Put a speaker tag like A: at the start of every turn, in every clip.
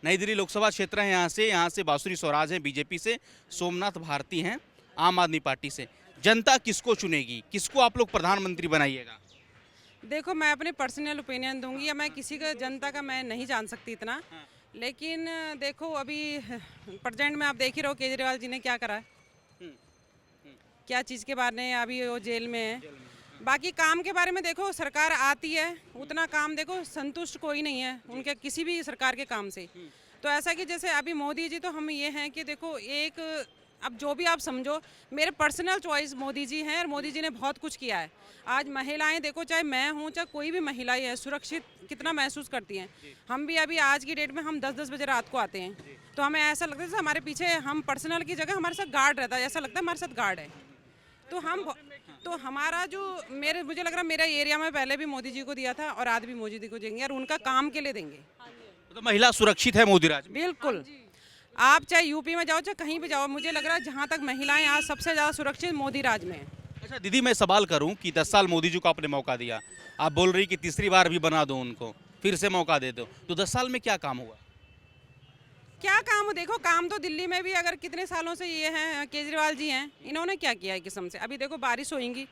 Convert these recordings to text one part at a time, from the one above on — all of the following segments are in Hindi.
A: नई दिल्ली लोकसभा क्षेत्र है, यहाँ से बांसुरी स्वराज हैं बीजेपी से, सोमनाथ भारती हैं आम आदमी पार्टी से। जनता किसको चुनेगी, किसको आप लोग प्रधानमंत्री बनाइएगा?
B: देखो, मैं अपने पर्सनल ओपिनियन दूंगी, या मैं किसी का जनता का मैं नहीं जान सकती इतना। लेकिन देखो, अभी प्रेजेंट में आप देख ही रहो केजरीवाल जी ने क्या करा है, क्या चीज़ के बारे में अभी वो जेल में है। बाकी काम के बारे में देखो, सरकार आती है, उतना काम देखो संतुष्ट कोई नहीं है उनके किसी भी सरकार के काम से। तो ऐसा कि जैसे अभी मोदी जी, तो हम ये हैं कि देखो एक, अब जो भी आप समझो, मेरे पर्सनल चॉइस मोदी जी हैं और मोदी जी ने बहुत कुछ किया है। आज महिलाएं देखो, चाहे मैं हूँ चाहे कोई भी महिलाएं है, सुरक्षित कितना महसूस करती हैं। हम भी अभी आज की डेट में हम 10-10 बजे रात को आते हैं, तो हमें ऐसा लगता है जैसे हमारे पीछे, हम पर्सनल की जगह हमारे साथ गार्ड रहता है, ऐसा लगता है हमारे साथ गार्ड है। तो हम, तो हमारा जो, मुझे लग रहा है मेरा एरिया में पहले भी मोदी जी को दिया था और आज भी मोदी जी को देंगे, और उनका काम के लिए देंगे।
A: तो महिला सुरक्षित है मोदी राज में?
B: बिल्कुल, आप चाहे यूपी में जाओ चाहे कहीं भी जाओ, मुझे लग रहा है जहाँ तक महिलाएं आज सबसे ज़्यादा सुरक्षित मोदी राज में है।
A: अच्छा दीदी, मैं सवाल करूं कि 10 साल मोदी जी को आपने मौका दिया, आप बोल रही कि तीसरी बार भी बना दो उनको, फिर से मौका दे दो, तो 10 साल में क्या काम हुआ?
B: क्या काम हो, देखो काम तो दिल्ली में भी अगर कितने सालों से ये हैं केजरीवाल जी हैं, इन्होंने क्या किया है किस्म से। अभी देखो बारिश होएंगी,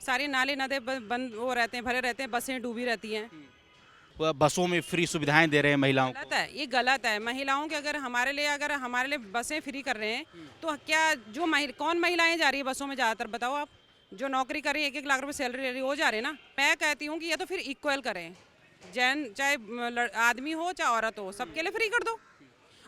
B: सारे नाले नदे बंद वो रहते हैं, भरे रहते हैं, बसें डूबी रहती हैं।
A: वो बसों में फ्री सुविधाएं दे रहे हैं महिलाओं
B: गलत
A: को।
B: है, ये गलत है। महिलाओं के अगर हमारे लिए बसें फ्री कर रहे हैं, तो क्या जो कौन महिलाएं जा रही है बसों में ज़्यादातर, बताओ आप? जो नौकरी कर रही है, 1-1 लाख रुपए सैलरी ले रही है, वो जा रहे हैं ना। मैं कहती हूँ कि ये तो फिर इक्वल करें, जैन चाहे आदमी हो चाहे औरत हो, सबके लिए फ्री कर दो।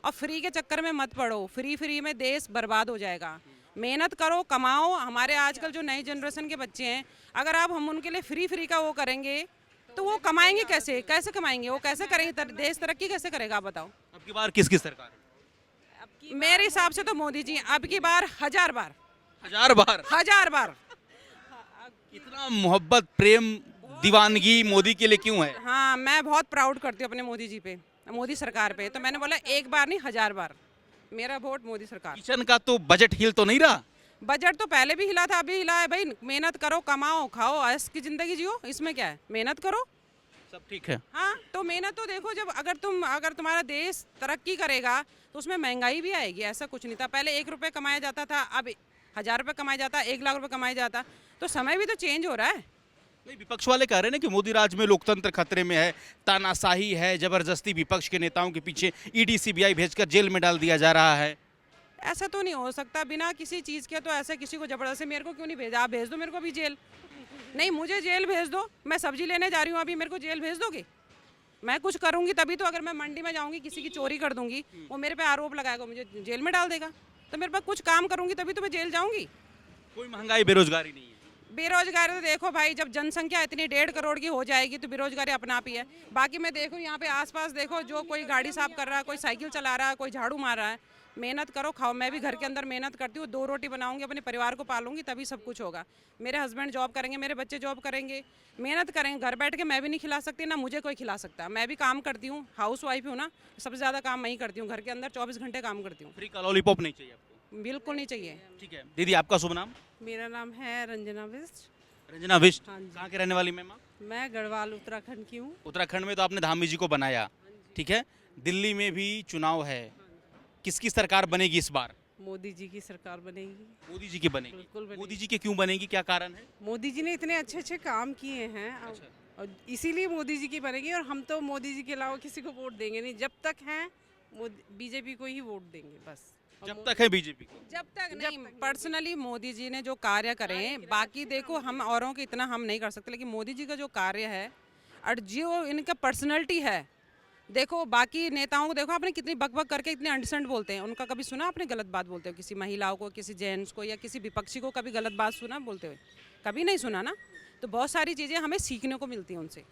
B: और फ्री के चक्कर में मत पड़ो, फ्री में देश बर्बाद हो जाएगा। मेहनत करो, कमाओ। हमारे आजकल जो नई जनरेशन के बच्चे हैं, अगर आप हम उनके लिए फ्री का वो करेंगे, तो वो कमाएंगे कैसे? कैसे कमाएंगे? वो कैसे करेंगे? देश तरक्की कैसे करेगा, आप बताओ?
A: अब की बार किसकी सरकार है?
B: मेरे हिसाब से तो मोदी जी अब की बार 1000 बार,
A: 1000 बार?
B: 1000 बार।
A: इतना मोहब्बत, प्रेम, दीवानगी मोदी के लिए क्यों है?
B: हाँ, मैं बहुत प्राउड करती हूँ अपने मोदी जी पे, मोदी सरकार पे। तो मैंने बोला एक बार नहीं 1000 बार, मेरा वोट मोदी सरकार।
A: किचन का तो बजट हिल तो नहीं रहा?
B: बजट तो पहले भी हिला था, अभी हिला है भाई। मेहनत करो, कमाओ, खाओ, ऐश की जिंदगी जियो, इसमें क्या है? मेहनत करो,
A: सब ठीक है।
B: हाँ। तो मेहनत तो देखो, जब अगर तुम्हारा देश तरक्की करेगा तो उसमें महंगाई भी आएगी। ऐसा कुछ नहीं था, पहले 1 रुपये कमाया जाता था, अब 1000 रुपये कमाया जाता, 1 लाख रुपए कमाया जाता। तो समय भी तो चेंज हो रहा है।
A: नहीं, विपक्ष वाले कह रहे हैं ना कि मोदी राज में लोकतंत्र खतरे में है, तानाशाही है, जबरदस्ती विपक्ष के नेताओं के पीछे ईडी सीबीआई भेजकर जेल में डाल दिया जा रहा है।
B: ऐसा तो नहीं हो सकता बिना किसी चीज़ के। तो ऐसे किसी को जबरदस्ती मेरे को क्यों नहीं भेजा? आप भेज दो मेरे को भी जेल। नहीं, मुझे जेल भेज दो, मैं सब्जी लेने जा रही हूँ, अभी मेरे को जेल भेज दोगे? मैं कुछ करूँगी तभी तो। अगर मैं मंडी में जाऊँगी, किसी की चोरी कर दूँगी, वो मेरे पे आरोप लगाएगा, मुझे जेल में डाल देगा। तो मेरे पास कुछ काम करूँगी तभी तो मैं जेल जाऊँगी।
A: कोई महंगाई बेरोजगारी नहीं है?
B: बेरोजगारी तो देखो भाई, जब जनसंख्या इतनी 1.5 करोड़ की हो जाएगी तो बेरोजगारी अपना आप ही है। बाकी मैं देखो यहाँ पे आसपास देखो, जो कोई गाड़ी साफ कर रहा है, कोई साइकिल चला रहा है, कोई झाड़ू मार रहा है। मेहनत करो, खाओ। मैं भी घर के अंदर मेहनत करती हूँ, 2 रोटी बनाऊंगी, अपने परिवार को पालूंगी, तभी सब कुछ होगा। मेरे हस्बैंड जॉब करेंगे, मेरे बच्चे जॉब करेंगे, मेहनत करेंगे। घर बैठ के मैं भी नहीं खिला सकती, ना मुझे कोई खिला सकता। मैं भी काम करती हूँ, हाउस वाइफ हूँ ना, सबसे ज़्यादा काम मैं ही करती हूँ घर के अंदर, 24 घंटे काम करती हूँ।
A: फ्री का लॉलीपॉप नहीं चाहिए आपको?
B: बिल्कुल नहीं चाहिए।
A: ठीक है दीदी, आपका शुभ नाम?
C: मेरा नाम है रंजना बिष्ट।
A: रंजना बिष्ट।
C: हाँ जी।
A: कहाँ के रहने वाली मैम आप?
C: मैं गढ़वाल उत्तराखंड की हूँ।
A: उत्तराखंड में तो आपने धामी जी को बनाया, ठीक है। दिल्ली में भी चुनाव है, किसकी सरकार बनेगी इस बार?
C: मोदी जी की सरकार बनेगी।
A: मोदी जी की बनेगी?
C: बिल्कुल बनेगी।
A: मोदी जी के क्यों बनेगी, क्या कारण है?
C: मोदी जी ने इतने अच्छे अच्छे काम किए हैं, और इसीलिए मोदी जी की बनेगी। और हम तो मोदी जी के अलावा किसी को वोट देंगे नहीं, जब तक हैं बीजेपी को ही वोट देंगे बस।
A: जब तक है बीजेपी को?
B: जब तक नहीं। पर्सनली मोदी जी ने जो कार्य करे हैं, बाकी देखो हम औरों के इतना हम नहीं कर सकते, लेकिन मोदी जी का जो कार्य है और जो इनका पर्सनैलिटी है, देखो बाकी नेताओं को देखो आपने कितनी बकबक करके इतने अंडरस्टैंड बोलते हैं। उनका कभी सुना आपने गलत बात बोलते हो किसी महिलाओं को, किसी जेंट्स को, या किसी विपक्षी को कभी गलत बात सुना बोलते हुए? कभी नहीं सुना ना। तो बहुत सारी चीज़ें हमें सीखने को मिलती हैं उनसे।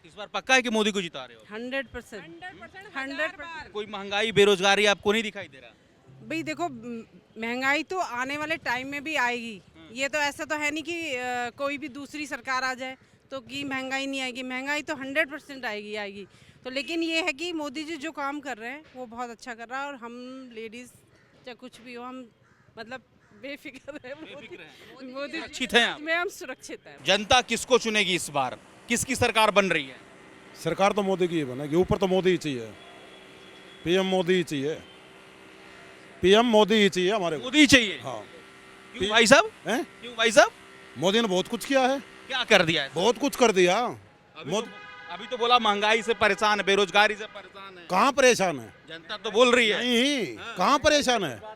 A: इस बार पक्का है कि मोदी को जिता रहे हो?
C: 100%। 100%।
A: कोई महंगाई बेरोजगारी आपको नहीं दिखाई दे रहा?
C: भाई देखो, महंगाई तो आने वाले टाइम में भी आएगी। ये तो ऐसा तो है नहीं कि कोई भी दूसरी सरकार आ जाए तो कि महंगाई नहीं आएगी। महंगाई तो 100% आएगी। तो लेकिन ये है कि मोदी जी जो काम कर रहे हैं वो बहुत अच्छा कर रहा है, और हम लेडीज़ चाहे कुछ भी हो, हम मतलब बेफिक्र है। मोदी
A: सुरक्षित हैं आप?
C: में हम सुरक्षित हैं।
A: जनता किसको चुनेगी इस बार, किसकी सरकार बन रही है?
D: सरकार तो मोदी की ही बनेगी, ऊपर तो मोदी ही चाहिए। पीएम मोदी ही चाहिए, पीएम मोदी ही चाहिए हमारे को।
A: मोदी चाहिए।
D: हाँ
A: क्यों भाई साहब?
D: हैं?
A: क्यों भाई साहब?
D: मोदी ने बहुत कुछ किया है,
A: क्या कर दिया है?
D: बहुत कुछ कर दिया।
A: अभी तो बोला महंगाई से परेशान है, बेरोजगारी से परेशान है।
D: कहाँ परेशान है?
A: जनता तो बोल रही है।
D: नहीं, कहाँ परेशान है?
A: हाँ,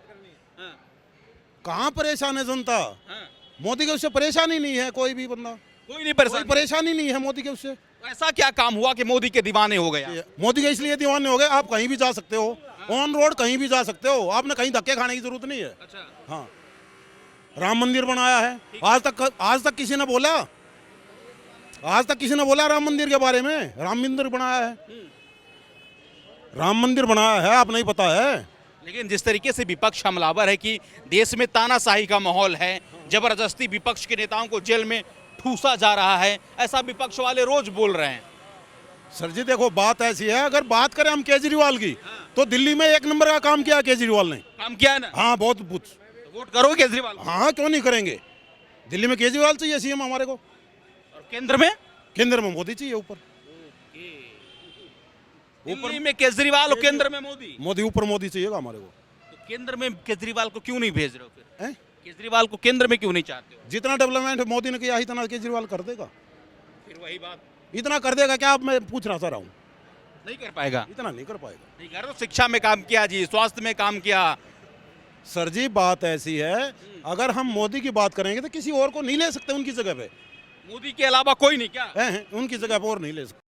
D: कहाँ परेशान है जनता?
A: हाँ।
D: मोदी के उससे परेशानी नहीं है कोई भी बंदा,
A: कोई नहीं
D: कोई
A: परेशान।
D: परेशानी नहीं है मोदी के उससे।
A: ऐसा क्या काम हुआ कि मोदी के दीवाने हो गए आप?
D: मोदी के इसलिए दीवाने हो गए, आप कहीं भी जा सकते हो, ऑन रोड कहीं भी जा सकते हो, आपने कहीं धक्के खाने की जरूरत नहीं है।
A: अच्छा।
D: हाँ, राम मंदिर बनाया है, आज तक किसी ने बोला, आज तक किसी ने बोला राम मंदिर के बारे में? राम मंदिर बनाया है, राम मंदिर बनाया है, आप नहीं पता है?
A: लेकिन जिस तरीके से विपक्ष हमलावर है कि देश में तानाशाही का माहौल है, जबरदस्ती विपक्ष के नेताओं को जेल में ठूसा जा रहा है, ऐसा विपक्ष वाले रोज बोल रहे हैं।
D: सर जी देखो, बात ऐसी है, अगर बात करें हम केजरीवाल की, तो दिल्ली में एक नंबर का काम किया केजरीवाल ने।
A: काम किया है ना?
D: हाँ, बहुत कुछ।
A: तो वोट करो केजरीवाल को।
D: हाँ, क्यों नहीं करेंगे? दिल्ली में केजरीवाल चाहिए सीएम हमारे को,
A: और केंद्र में?
D: केंद्र में मोदी चाहिए। ऊपर
A: दिल्ली में केजरीवाल और केंद्र में मोदी।
D: मोदी, ऊपर मोदी चाहिएगा हमारे को।
A: तो केंद्र में केजरीवाल को क्यों नहीं भेज रहे हो फिर?
D: हैं?
A: केजरीवाल को केंद्र में क्यों नहीं चाहते हो?
D: जितना डेवलपमेंट मोदी ने किया इतना केजरीवाल कर देगा,
A: फिर वही बात,
D: इतना कर देगा क्या? आप मैं पूछना चाह रहा हूँ,
A: नहीं कर पाएगा।
D: इतना नहीं कर पाएगा।
A: नहीं कर, तो शिक्षा में काम किया जी, स्वास्थ्य में काम किया।
D: सर जी बात ऐसी है, अगर हम मोदी की बात करेंगे तो किसी और को नहीं ले सकते उनकी जगह पे।
A: मोदी के अलावा कोई नहीं क्या?
D: हैं? उनकी जगह पे और नहीं ले सकते।